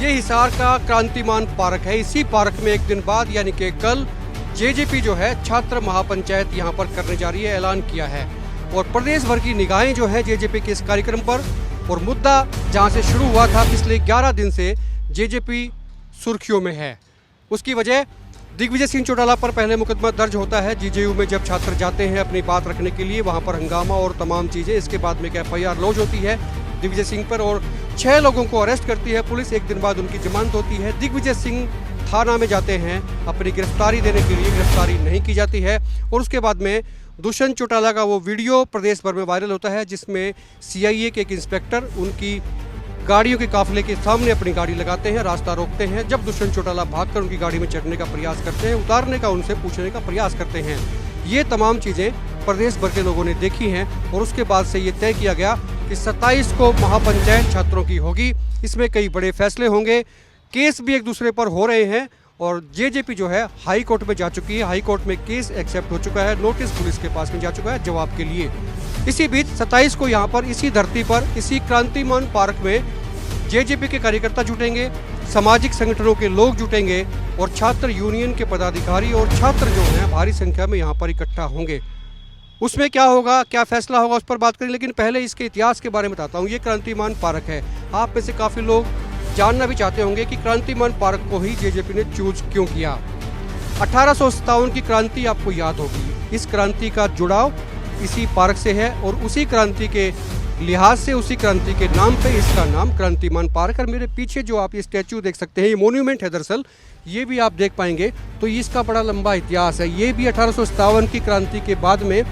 ये हिसार का क्रांतिमान पार्क है। इसी पार्क में एक दिन बाद यानी कि कल जेजेपी जो है छात्र महापंचायत यहाँ पर करने जा रही है, ऐलान किया है। और प्रदेश भर की निगाहें जो है जेजेपी के इस कार्यक्रम पर, और मुद्दा जहाँ से शुरू हुआ था पिछले 11 दिन से जेजेपी सुर्खियों में है। उसकी वजह दिग्विजय सिंह चौटाला पर पहले मुकदमा दर्ज होता है जीजेयू में। जब छात्र जाते हैं अपनी बात रखने के लिए, वहाँ पर हंगामा और तमाम चीज़ें, इसके बाद में एक FIR लॉन्च होती है दिग्विजय सिंह पर और 6 लोगों को अरेस्ट करती है पुलिस। एक दिन बाद उनकी जमानत होती है। दिग्विजय सिंह थाना में जाते हैं अपनी गिरफ्तारी देने के लिए, गिरफ्तारी नहीं की जाती है। और उसके बाद में दुष्यंत चौटाला का वो वीडियो प्रदेश भर में वायरल होता है जिसमें CIA के एक इंस्पेक्टर उनकी गाड़ियों के काफिले के सामने अपनी गाड़ी लगाते हैं, रास्ता रोकते हैं। जब दुष्यंत चौटाला भागकर उनकी गाड़ी में चढ़ने का प्रयास करते हैं, उतारने का उनसे पूछने का प्रयास करते हैं। ये तमाम चीज़ें प्रदेश भर के लोगों ने देखी हैं और उसके बाद से ये तय किया गया कि 27 को महापंचायत छात्रों की होगी। इसमें कई बड़े फैसले होंगे, केस भी एक दूसरे पर हो रहे हैं और जेजेपी जो है हाई कोर्ट में जा चुकी है। हाई कोर्ट में केस एक्सेप्ट हो चुका है, नोटिस पुलिस के पास में जा चुका है जवाब के लिए। इसी बीच 27 को यहाँ पर इसी धरती पर इसी क्रांतिमान पार्क में जेजेपी के कार्यकर्ता जुटेंगे, सामाजिक संगठनों के लोग जुटेंगे और छात्र यूनियन के पदाधिकारी और छात्र जो हैं भारी संख्या में यहाँ पर इकट्ठा होंगे। उसमें क्या होगा, क्या फैसला होगा, उस पर बात करें। लेकिन पहले इसके इतिहास के बारे में बताता हूँ। ये क्रांतिमान पार्क है। आप में से काफ़ी लोग जानना भी चाहते होंगे कि क्रांतिमान पार्क को ही जेजेपी ने चूज क्यों किया। 1857 की क्रांति आपको याद होगी। इस क्रांति का जुड़ाव इसी पार्क से है और उसी क्रांति के लिहाज से, उसी क्रांति के नाम पे इसका नाम क्रांतिमान पार्क। और मेरे पीछे जो आप ये स्टैचू देख सकते हैं, ये मोन्यूमेंट है दरअसल, ये भी आप देख पाएंगे। तो इसका बड़ा लंबा इतिहास है। ये भी 1857 की क्रांति के बाद में,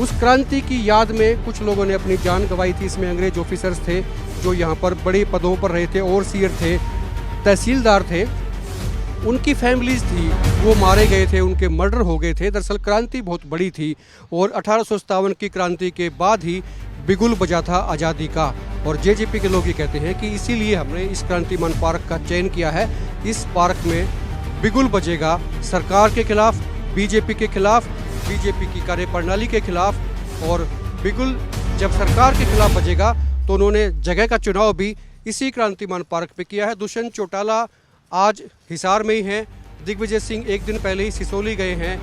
उस क्रांति की याद में कुछ लोगों ने अपनी जान गंवाई थी। इसमें अंग्रेज ऑफिसर्स थे जो यहाँ पर बड़े पदों पर रहे थे, ओवरसीयर थे, तहसीलदार थे, उनकी फैमिलीज थी, वो मारे गए थे, उनके मर्डर हो गए थे। दरअसल क्रांति बहुत बड़ी थी और 1857 की क्रांति के बाद ही बिगुल बजा था आज़ादी का। और जेजेपी के लोग ये कहते हैं कि इसीलिए हमने इस क्रांतिमान पार्क का चयन किया है। इस पार्क में बिगुल बजेगा सरकार के खिलाफ, बीजेपी के खिलाफ, बीजेपी की कार्यप्रणाली के खिलाफ। और बिगुल जब सरकार के खिलाफ बजेगा तो उन्होंने जगह का चुनाव भी इसी क्रांतिमान पार्क पे किया है। दुष्यंत चौटाला आज हिसार में ही हैं। दिग्विजय सिंह एक दिन पहले ही सिसोली गए हैं।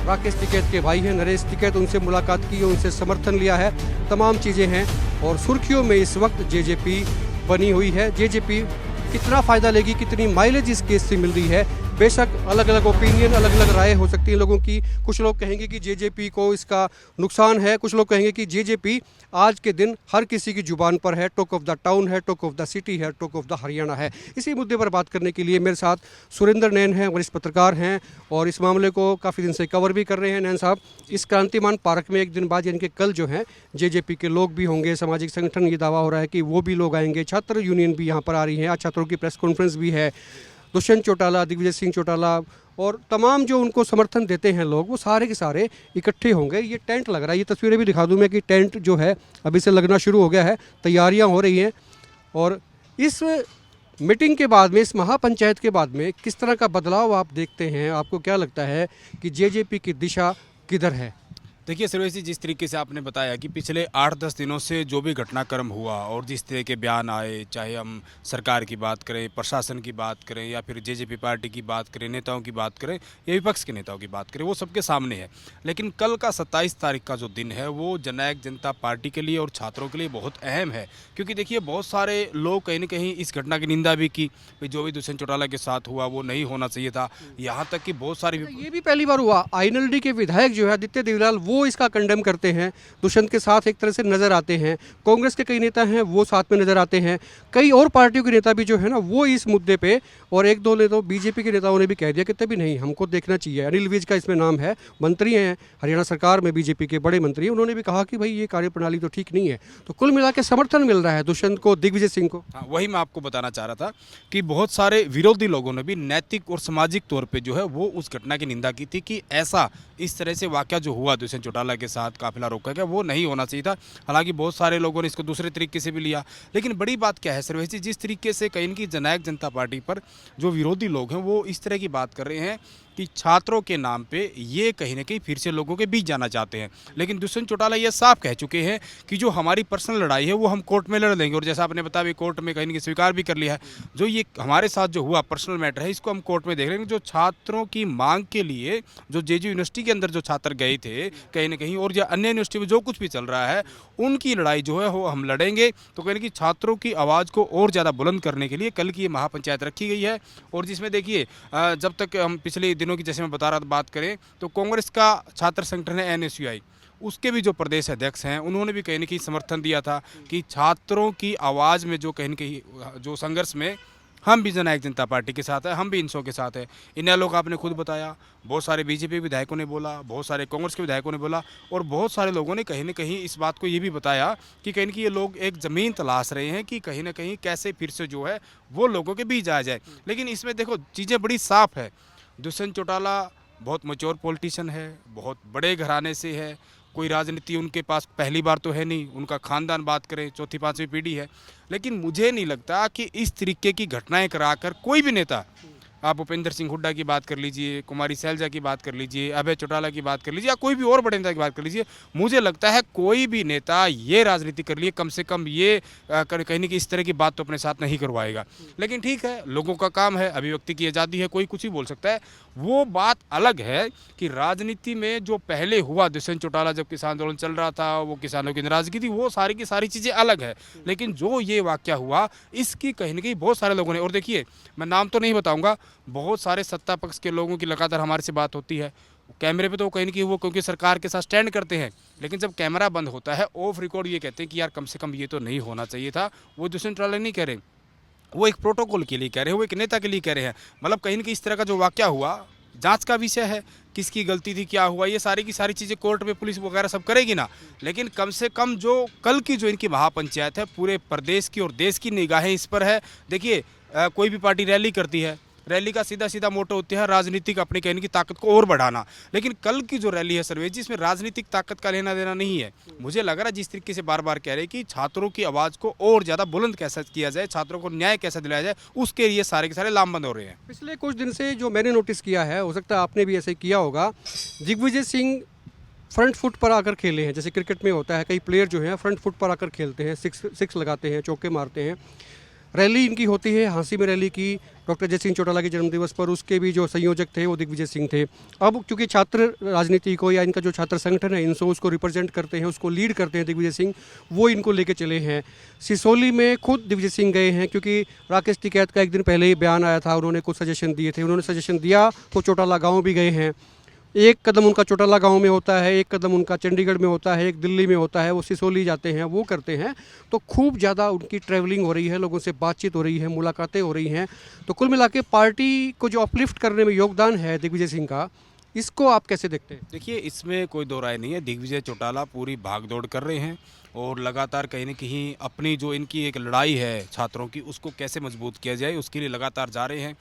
राकेश टिकैत के भाई हैं नरेश टिकैत, उनसे मुलाकात की, उनसे समर्थन लिया है। तमाम चीज़ें हैं और सुर्खियों में इस वक्त जेजेपी बनी हुई है। जेजेपी कितना फ़ायदा लेगी, कितनी माइलेज इस केस से मिल रही है, बेशक अलग अलग ओपिनियन, अलग अलग राय हो सकती है लोगों की। कुछ लोग कहेंगे कि जेजेपी को इसका नुकसान है, कुछ लोग कहेंगे कि जेजेपी आज के दिन हर किसी की जुबान पर है, टॉक ऑफ द टाउन है, टॉक ऑफ द सिटी है, टॉक ऑफ द हरियाणा है। इसी मुद्दे पर बात करने के लिए मेरे साथ सुरेंद्र नैन हैं, वरिष्ठ पत्रकार हैं और इस मामले को काफ़ी दिन से कवर भी कर रहे हैं। नैन साहब, इस क्रांतिमान पार्क में एक दिन बाद यानी कि कल जो है जेजेपी के लोग भी होंगे, सामाजिक संगठन ये दावा हो रहा है कि वो भी लोग आएंगे, छात्र यूनियन भी यहाँ पर आ रही है, आज छात्रों की प्रेस कॉन्फ्रेंस भी है। दुष्यंत चौटाला, दिग्विजय सिंह चौटाला और तमाम जो उनको समर्थन देते हैं लोग, वो सारे के सारे इकट्ठे होंगे। ये टेंट लग रहा है, ये तस्वीरें भी दिखा दूं मैं कि टेंट जो है अभी से लगना शुरू हो गया है, तैयारियां हो रही हैं। और इस मीटिंग के बाद में, इस महापंचायत के बाद में किस तरह का बदलाव आप देखते हैं? आपको क्या लगता है कि जेजेपी की दिशा किधर है? देखिए सर्वेश जी, जिस तरीके से आपने बताया कि पिछले 8-10 दिनों से जो भी घटनाक्रम हुआ और जिस तरह के बयान आए, चाहे हम सरकार की बात करें, प्रशासन की बात करें या फिर जेजेपी पार्टी की बात करें, नेताओं की बात करें या विपक्ष के नेताओं की बात करें, वो सबके सामने है। लेकिन कल का 27 तारीख का जो दिन है वो जननायक जनता पार्टी के लिए और छात्रों के लिए बहुत अहम है। क्योंकि देखिए बहुत सारे लोग कहीं ना कहीं इस घटना की निंदा भी की, जो भी दुष्यंत चौटाला के साथ हुआ वो नहीं होना चाहिए था। यहाँ तक कि बहुत सारे, ये भी पहली बार हुआ, INLD के विधायक जो है आदित्य देवलाल, वो इसका कंडेम करते हैं, दुष्यंत के साथ एक तरह से नजर आते हैं। कांग्रेस के कई नेता हैं वो साथ में नजर आते हैं। कई और पार्टियों के नेता भी जो है ना वो इस मुद्दे पे, और एक दो ने तो बीजेपी के नेताओं ने भी कह दिया कि तभी नहीं, हमको देखना चाहिए। अनिल विज का इसमें नाम है, मंत्री हैं हरियाणा सरकार में, बीजेपी के बड़े मंत्री हैं, उन्होंने भी कहा कि भाई ये कार्यप्रणाली तो ठीक नहीं है। तो कुल मिला के समर्थन मिल रहा है दुष्यंत को, दिग्विजय सिंह को। हाँ, वही मैं आपको बताना चाह रहा था कि बहुत सारे विरोधी लोगों ने भी नैतिक और सामाजिक तौर पे जो है वो उस घटना की निंदा की थी कि ऐसा इस तरह से वाकया जो हुआ दुष्यंत चौटाला के साथ, काफिला रोका गया, वो नहीं होना चाहिए था। हालांकि बहुत सारे लोगों ने इसको दूसरे तरीके से भी लिया। लेकिन बड़ी बात क्या है सर्वेश जी, जिस तरीके से कहीं की जननायक जनता पार्टी पर जो विरोधी लोग हैं वो इस तरह की बात कर रहे हैं कि छात्रों के नाम पे ये कहीं ना कहीं फिर से लोगों के बीच जाना चाहते हैं। लेकिन दुष्यंत चौटाला ये साफ कह चुके हैं कि जो हमारी पर्सनल लड़ाई है वो हम कोर्ट में लड़ लेंगे, और जैसा आपने बताया कोर्ट में कहीं ना कहीं स्वीकार भी कर लिया है। जो ये हमारे साथ जो हुआ पर्सनल मैटर है इसको हम कोर्ट में देख रहे हैं। जो छात्रों की मांग के लिए जो जेजे यूनिवर्सिटी के अंदर जो छात्र गए थे कहीं ना कहीं, और जो अन्य यूनिवर्सिटी में जो कुछ भी चल रहा है उनकी लड़ाई जो है वो हम लड़ेंगे। तो कहीं ना कहीं छात्रों की आवाज़ को और ज़्यादा बुलंद करने के लिए कल की ये महापंचायत रखी गई है। और जिसमें देखिए जब तक हम पिछले दिनों की जैसे मैं बता रहा था बात करें तो कांग्रेस का छात्र संगठन है NSUI, उसके भी जो प्रदेश अध्यक्ष हैं उन्होंने भी कहीं ना कहीं समर्थन दिया था कि छात्रों की आवाज़ में जो कहीं ना कहीं जो संघर्ष में हम भी जननायक जनता पार्टी के साथ है, हम भी इनसो के साथ है। इन लोग आपने खुद बताया, बहुत सारे बीजेपी विधायकों ने बोला, बहुत सारे कांग्रेस के विधायकों ने बोला, और बहुत सारे लोगों ने कहीं ना कहीं इस बात को ये भी बताया कि कहीं ना कहीं ये लोग एक ज़मीन तलाश रहे हैं कि कहीं ना कहीं कैसे फिर से जो है वो लोगों के बीच आ जाए। लेकिन इसमें देखो चीज़ें बड़ी साफ है। दुष्यंत चौटाला बहुत मैच्योर पॉलिटिशियन है, बहुत बड़े घराने से है, कोई राजनीति उनके पास पहली बार तो है नहीं, उनका खानदान बात करें चौथी पांचवी पीढ़ी है। लेकिन मुझे नहीं लगता कि इस तरीके की घटनाएं कराकर कोई भी नेता, आप भूपेंद्र सिंह हुड्डा की बात कर लीजिए, कुमारी सैलजा की बात कर लीजिए, अभय चौटाला की बात कर लीजिए, या कोई भी और बड़े नेता की बात कर लीजिए, मुझे लगता है कोई भी नेता ये राजनीति कर लिए कम से कम ये कहीं ना कहीं इस तरह की बात तो अपने साथ नहीं करवाएगा। लेकिन ठीक है, लोगों का काम है, अभिव्यक्ति की आज़ादी है, कोई कुछ भी बोल सकता है। वो बात अलग है कि राजनीति में जो पहले हुआ दुष्यंत चौटाला जब किसान आंदोलन चल रहा था, वो किसानों की नाराजगी थी, वो सारी की सारी चीज़ें अलग है। लेकिन जो ये वाकया हुआ इसकी कहीं ना कहीं बहुत सारे लोगों ने, और देखिए मैं नाम तो नहीं बताऊंगा, बहुत सारे सत्ता पक्ष के लोगों की लगातार हमारे से बात होती है। कैमरे पे तो कहीं ना कहीं वो क्योंकि सरकार के साथ स्टैंड करते हैं, लेकिन जब कैमरा बंद होता है ऑफ रिकॉर्ड ये कहते हैं कि यार कम से कम ये तो नहीं होना चाहिए था। वो दुष्यंत चौटाला नहीं कह रहे, वो एक प्रोटोकॉल के लिए कह रहे हैं, वो एक नेता के लिए कह रहे हैं। मतलब कहीं ना कहीं इस तरह का जो वाकया हुआ जांच का विषय है, किसकी गलती थी, क्या हुआ, ये सारी की सारी चीज़ें कोर्ट में पुलिस वगैरह सब करेगी ना। लेकिन कम से कम जो कल की जो इनकी महापंचायत है पूरे प्रदेश की और देश की निगाहें इस पर है। देखिए कोई भी पार्टी रैली करती है, रैली का सीधा सीधा मोटो होता है राजनीतिक अपने कहने की ताकत को और बढ़ाना। लेकिन कल की जो रैली है सर्वेश जी, इसमें राजनीतिक ताकत का लेना देना नहीं है। मुझे लग रहा है जिस तरीके से बार बार कह रहे हैं कि छात्रों की आवाज़ को और ज़्यादा बुलंद कैसे किया जाए, छात्रों को न्याय कैसे दिलाया जाए, उसके लिए सारे के सारे लामबंद हो रहे हैं। पिछले कुछ दिन से जो मैंने नोटिस किया है, हो सकता है आपने भी ऐसे किया होगा, दिग्विजय सिंह फ्रंट फुट पर आकर खेले हैं। जैसे क्रिकेट में होता है, कई प्लेयर जो हैं फ्रंट फुट पर आकर खेलते हैं, सिक्स लगाते हैं, चौके मारते हैं। रैली इनकी होती है, हाँसी में रैली की डॉक्टर जय सिंह चौटाला के जन्मदिवस पर, उसके भी जो संयोजक थे वो दिग्विजय सिंह थे। अब क्योंकि छात्र राजनीति को या इनका जो छात्र संगठन है इनसे उसको रिप्रेजेंट करते हैं, उसको लीड करते हैं दिग्विजय सिंह, वो इनको लेके चले हैं। सिसोली में खुद दिग्विजय सिंह गए हैं क्योंकि राकेश टिकैत का एक दिन पहले ही बयान आया था, उन्होंने कुछ सजेशन दिए थे, उन्होंने सजेशन दिया तो चौटाला गाँव भी गए हैं। एक कदम उनका चौटाला गांव में होता है, एक कदम उनका चंडीगढ़ में होता है, एक दिल्ली में होता है, वो सिसोली जाते हैं, वो करते हैं। तो खूब ज़्यादा उनकी ट्रैवलिंग हो रही है, लोगों से बातचीत हो रही है, मुलाकातें हो रही हैं। तो कुल मिला के पार्टी को जो अपलिफ्ट करने में योगदान है दिग्विजय सिंह का, इसको आप कैसे देखते हैं? देखिए इसमें कोई दो राय नहीं है, दिग्विजय चौटाला पूरी भागदौड़ कर रहे हैं और लगातार कहीं ना कहीं अपनी जो इनकी एक लड़ाई है छात्रों की उसको कैसे मजबूत किया जाए उसके लिए लगातार जा रहे हैं।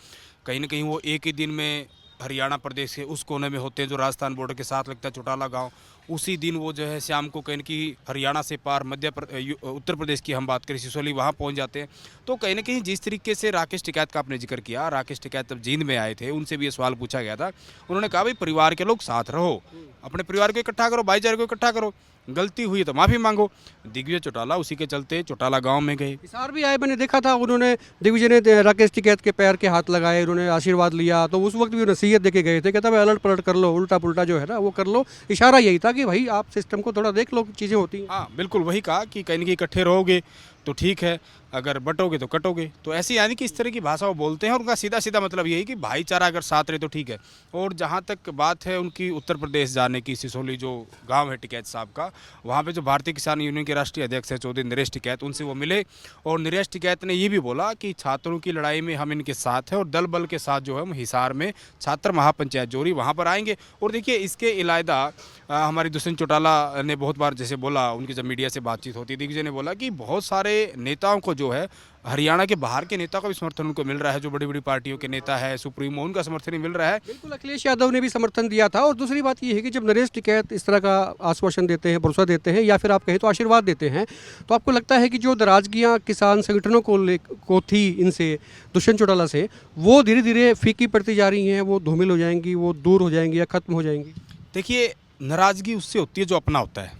कहीं ना कहीं वो एक ही दिन में हरियाणा प्रदेश के उस कोने में होते हैं जो राजस्थान बॉर्डर के साथ लगता है चौटाला गांव, उसी दिन वो जो है शाम को कहीं कि हरियाणा से पार उत्तर प्रदेश की हम बात करें सिसोली वहाँ पहुँच जाते हैं। तो कहीं ना कहीं जिस तरीके से राकेश टिकैत का आपने जिक्र किया, राकेश टिकैत जब जींद में आए थे उनसे भी ये सवाल पूछा गया था, उन्होंने कहा भाई परिवार के लोग साथ रहो, अपने परिवार को इकट्ठा करो, भाईचारे को इकट्ठा करो, गलती हुई तो माफ़ी मांगो। दिग्विजय चौटाला उसी के चलते चौटाला गांव में गए। हिसार भी आए, मैंने देखा था, उन्होंने दिग्विजय ने राकेश टिकैत के पैर के हाथ लगाए, उन्होंने आशीर्वाद लिया। तो उस वक्त भी नसीहत देके गए थे, कहता भाई अलट पलट कर लो, उल्टा पुल्टा जो है ना वो कर लो। इशारा यही था कि भाई आप सिस्टम को थोड़ा देख लो, चीज़ें होती हैं। हाँ बिल्कुल वही कहा कि कहीं ना कहीं इकट्ठे रहोगे तो ठीक है, अगर बटोगे तो कटोगे। तो ऐसी यानी कि इस तरह की भाषा वो बोलते हैं और उनका सीधा सीधा मतलब यही कि भाईचारा अगर साथ रहे तो ठीक है। और जहाँ तक बात है उनकी उत्तर प्रदेश जाने की, सिसोली जो गांव है टिकैत साहब का, वहाँ पे जो भारतीय किसान यूनियन के राष्ट्रीय अध्यक्ष है चौधरी नरेश टिकैत, उनसे वो मिले और नरेश टिकैत ने ये भी बोला कि छात्रों की लड़ाई में हम इनके साथ हैं और दल बल के साथ जो है हम हिसार में छात्र महापंचायत जोरी वहाँ पर आएंगे। और देखिए इसके इलायदा हमारी दुष्यंत चौटाला ने बहुत बार जैसे बोला, उनकी जब मीडिया से बातचीत होती है, दिग्विजय ने बोला कि बहुत सारे नेताओं को जो है, हरियाणा के बाहर के नेता का भी समर्थन उनको मिल रहा है, जो बड़ी बड़ी पार्टियों के नेता है, सुप्रीमो, उनका समर्थन ही मिल रहा है। बिल्कुल, अखिलेश यादव ने भी समर्थन दिया था। और दूसरी बात ये है कि जब नरेश टिकैत इस तरह का आश्वासन देते हैं, भरोसा देते हैं, या फिर आप कहें तो आशीर्वाद देते हैं, तो आपको लगता है कि जो नाराजगियाँ किसान संगठनों को थी इनसे, दुष्यंत चौटाला से, वो धीरे धीरे फीकी पड़ती जा रही हैं, वो धूमिल हो जाएंगी, वो दूर हो जाएंगी या खत्म हो जाएंगी? देखिए, नाराज़गी उससे होती है जो अपना होता है।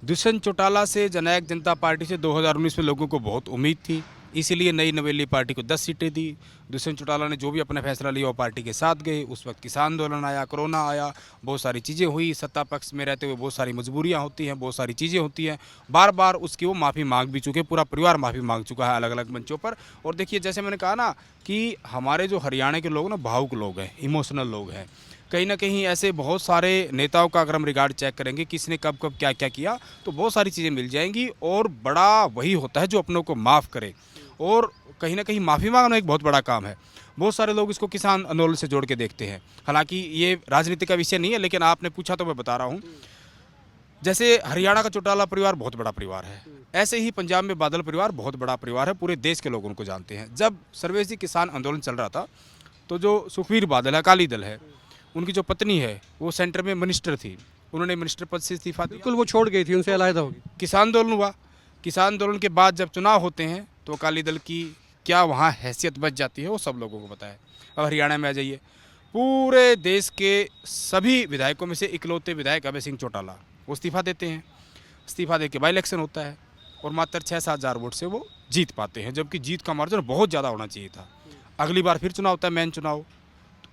दुष्यंत चौटाला से, जननायक जनता पार्टी से 2019 में लोगों को बहुत उम्मीद थी, इसीलिए नई नवेली पार्टी को 10 सीटें दी। दुष्यंत चौटाला ने जो भी अपना फैसला लिया वो पार्टी के साथ गए। उस वक्त किसान आंदोलन आया, कोरोना आया, बहुत सारी चीज़ें हुई, सत्ता पक्ष में रहते हुए बहुत सारी मजबूरियां होती हैं, बहुत सारी चीज़ें होती हैं। बार बार उसकी वो माफ़ी मांग भी चुके, पूरा परिवार माफ़ी मांग चुका है अलग अलग मंचों पर। और देखिए, जैसे मैंने कहा ना कि हमारे जो हरियाणा के लोग ना भावुक लोग हैं, इमोशनल लोग हैं। कहीं ना कहीं ऐसे बहुत सारे नेताओं का अगर हम रिकॉर्ड चेक करेंगे, किसने कब कब क्या क्या किया, तो बहुत सारी चीज़ें मिल जाएंगी। और बड़ा वही होता है जो अपनों को माफ़ करे, और कहीं ना कहीं माफ़ी मांगना एक बहुत बड़ा काम है। बहुत सारे लोग इसको किसान आंदोलन से जोड़ के देखते हैं। हालांकि ये राजनीति का विषय नहीं है, लेकिन आपने पूछा तो मैं बता रहा हूँ। जैसे हरियाणा का चौटाला परिवार बहुत बड़ा परिवार है, ऐसे ही पंजाब में बादल परिवार बहुत बड़ा परिवार है, पूरे देश के लोग उनको जानते हैं। जब सर्वेश जी किसान आंदोलन चल रहा था, तो जो सुखबीर बादल है, अकाली दल है, उनकी जो पत्नी है वो सेंटर में मिनिस्टर थी, उन्होंने मिनिस्टर पद से इस्तीफा दिया। बिल्कुल, वो छोड़ गई थी, उनसे अलग होगी। किसान आंदोलन हुआ, किसान आंदोलन के बाद जब चुनाव होते हैं तो अकाली दल की क्या वहाँ हैसियत बच जाती है, वो सब लोगों को पता है। अब हरियाणा में आ जाइए, पूरे देश के सभी विधायकों में से इकलौते विधायक अभय सिंह चौटाला, वो इस्तीफा देते हैं। इस्तीफा दे के बाई इलेक्शन होता है और मात्र 6-7 हज़ार वोट से वो जीत पाते हैं, जबकि जीत का मार्जिन बहुत ज़्यादा होना चाहिए था। अगली बार फिर चुनाव होता है, मेन चुनाव,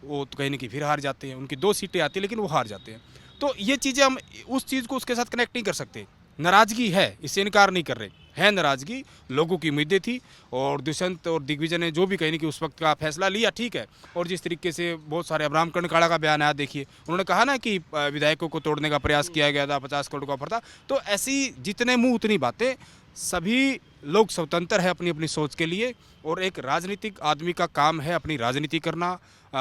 वो तो कहीं ना कहीं फिर हार जाते हैं। उनकी 2 सीटें आती हैं लेकिन वो हार जाते हैं। तो ये चीज़ें हम उस चीज़ को उसके साथ कनेक्ट नहीं कर सकते। नाराज़गी है, इससे इनकार नहीं कर रहे हैं, नाराज़गी, लोगों की उम्मीदें थी। और दुष्यंत और दिग्विजय ने जो भी कहीं कि उस वक्त का फैसला लिया, ठीक है। और जिस तरीके से बहुत सारे अब्राहम कणकाड़ा का बयान आया, देखिए, उन्होंने कहा ना कि विधायकों को तोड़ने का प्रयास किया गया था, 50 करोड़ का ऑफर था। तो ऐसी जितने मुँह उतनी बातें। सभी लोग स्वतंत्र है अपनी अपनी सोच के लिए, और एक राजनीतिक आदमी का काम है अपनी राजनीति करना,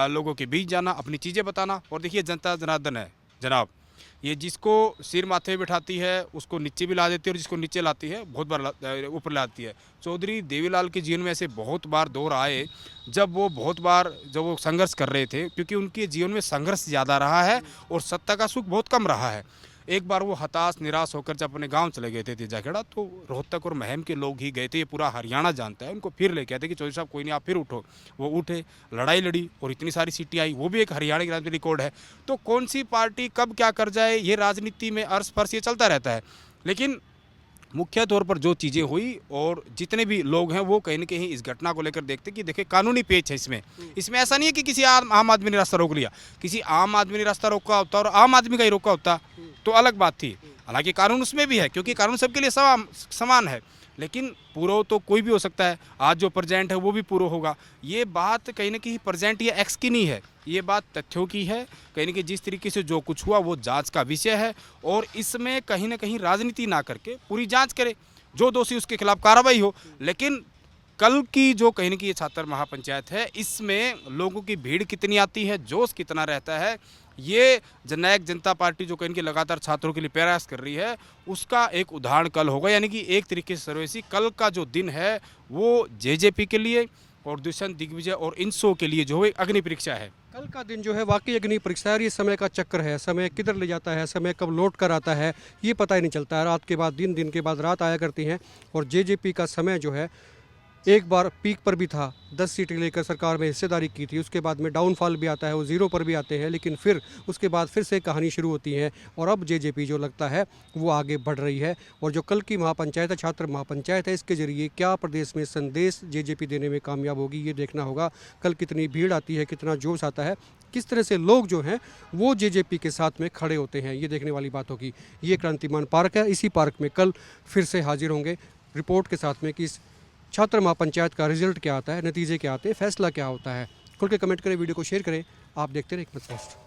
लोगों के बीच जाना, अपनी चीज़ें बताना। और देखिए, जनता जनार्दन है जनाब, ये जिसको सिर माथे बिठाती है उसको नीचे भी ला देती है, और जिसको नीचे लाती है बहुत बार ऊपर लाती है। चौधरी देवीलाल के जीवन में ऐसे बहुत बार दौर आए जब वो संघर्ष कर रहे थे, क्योंकि उनके जीवन में संघर्ष ज़्यादा रहा है और सत्ता का सुख बहुत कम रहा है। एक बार वो हताश निराश होकर जब अपने गांव चले गए थे तेजाखेड़ा, तो रोहतक और महम के लोग ही गए थे, ये पूरा हरियाणा जानता है। उनको फिर लेके आए थे कि चौधरी साहब कोई नहीं, आप फिर उठो। वो उठे, लड़ाई लड़ी और इतनी सारी सीटें आई, वो भी एक हरियाणा की राजनीति रिकॉर्ड है। तो कौन सी पार्टी कब क्या कर जाए, ये राजनीति में अर्स फर्स ये चलता रहता है। लेकिन मुख्य तौर पर जो चीज़ें हुई और जितने भी लोग हैं वो कहीं ना कहीं इस घटना को लेकर देखते कि देखिए, कानूनी पेच है इसमें ऐसा नहीं है कि किसी आम आदमी ने रास्ता रोक लिया। किसी आम आदमी ने रास्ता रोका होता और आम आदमी का ही रोका होता तो अलग बात थी। हालांकि कानून उसमें भी है, क्योंकि कानून सबके लिए समान है। लेकिन पूर्व तो कोई भी हो सकता है, आज जो प्रेजेंट है वो भी पूर्व होगा। ये बात कहीं ना कहीं प्रेजेंट या एक्स की नहीं है, ये बात तथ्यों की है। कहीं ना कहीं जिस तरीके से जो कुछ हुआ वो जांच का विषय है, और इसमें कहीं ना कहीं राजनीति ना करके पूरी जांच करे, जो दोषी उसके खिलाफ कार्रवाई हो। लेकिन कल की जो कहीं ना कहीं छात्र महापंचायत है, इसमें लोगों की भीड़ कितनी आती है, जोश कितना रहता है, ये जननायक जनता पार्टी जो कहीं कि लगातार छात्रों के लिए प्रयास कर रही है, उसका एक उदाहरण कल होगा। यानी कि एक तरीके से सर्वेसी कल का जो दिन है वो जेजेपी के लिए और दुष्यंत दिग्विजय और इंसो के लिए जो है अग्नि परीक्षा है। कल का दिन जो है वाकई अग्नि परीक्षा है। और ये समय का चक्र है, समय किधर ले जाता है, समय कब लौट कर आता है, ये पता ही नहीं चलता है। रात के बाद दिन, दिन के बाद रात आया करती हैं। और जेजेपी का समय जो है एक बार पीक पर भी था, 10 सीटें लेकर सरकार में हिस्सेदारी की थी, उसके बाद में डाउनफॉल भी आता है, वो ज़ीरो पर भी आते हैं, लेकिन फिर उसके बाद फिर से कहानी शुरू होती है। और अब जेजेपी जो लगता है वो आगे बढ़ रही है। और जो कल की महापंचायत है, छात्र महापंचायत है, इसके जरिए क्या प्रदेश में संदेश जेजेपी देने में कामयाब होगी, ये देखना होगा। कल कितनी भीड़ आती है, कितना जोश आता है, किस तरह से लोग जो हैं वो जेजेपी के साथ में खड़े होते हैं, ये देखने वाली बात होगी। ये क्रांतिमान पार्क है, इसी पार्क में कल फिर से हाजिर होंगे रिपोर्ट के साथ में कि छात्र महापंचायत का रिजल्ट क्या आता है, नतीजे क्या आते हैं, फैसला क्या होता है। खुल के कमेंट करें, वीडियो को शेयर करें। आप देखते रहे एक मत पोस्ट।